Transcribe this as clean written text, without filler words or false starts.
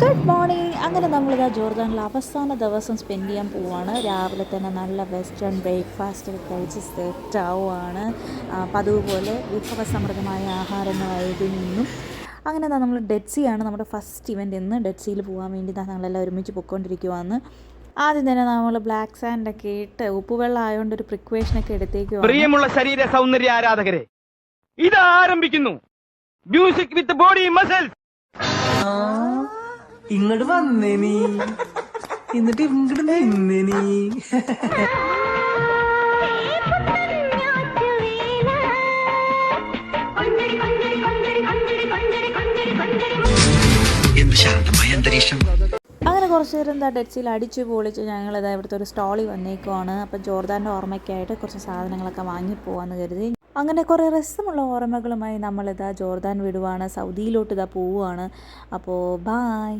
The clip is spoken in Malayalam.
Good morning. അങ്ങനെ നമ്മളിതാ ജോർദാനിൽ അവസാന ദിവസം സ്പെൻഡ് ചെയ്യാൻ പോവുകയാണ്. രാവിലെ തന്നെ നല്ല വെസ്റ്റേൺ ബ്രേക്ക്ഫാസ്റ്റ് ഒക്കെ കഴിച്ച് സെറ്റ് ആവുകയാണ്. പതിവ് പോലെ വിഭവസമൃദ്ധമായ ആഹാരങ്ങളായതിൽ നിന്നും അങ്ങനെ നമ്മൾ ഡെഡ് സീ ആണ് നമ്മുടെ ഫസ്റ്റ് ഇവൻ്റ്. ഇന്ന് ഡെഡ് സീയിൽ പോകാൻ വേണ്ടി ഞങ്ങളെല്ലാം ഒരുമിച്ച് പൊയ്ക്കൊണ്ടിരിക്കുവാന്ന്. ആദ്യം തന്നെ നമ്മൾ ബ്ലാക്ക് സാൻഡൊക്കെ ഇട്ട് ഉപ്പുവെള്ളം ആയതുകൊണ്ട് ഒരു പ്രിക്വേഷനൊക്കെ എടുത്തേക്കുവാണ്. പ്രിയമുള്ള ശരീര സൗന്ദര്യ ആരാധകരെ, ഇത് ആരംഭിക്കുന്നു മ്യൂസിക് വിത്ത് ബോഡി മസിൽസ്. ഇങ്ങോട്ട് വന്നേ നീ, എന്നിട്ട് ഇങ്ങോട്ട് നിന്നേ നീ. എന്ത് ശാന്തമായ അന്തരീക്ഷം. അങ്ങനെ കുറച്ച് നേരം എന്താ ഡെഡ് സീൽ അടിച്ച് പൊളിച്ച് ഞങ്ങളിതാ ഇവിടുത്തെ ഒരു സ്റ്റോളിൽ വന്നേക്കുവാണ്. അപ്പം ജോർദാൻ്റെ ഓർമ്മയ്ക്കായിട്ട് കുറച്ച് സാധനങ്ങളൊക്കെ വാങ്ങിപ്പോവാന്ന് കരുതി അങ്ങനെ കുറേ രസമുള്ള ഓർമ്മകളുമായി നമ്മളിതാ ജോർദാൻ വിടുവാണ്. സൗദിയിലോട്ട് ഇതാ പോവുകയാണ്. അപ്പോൾ ബായ്.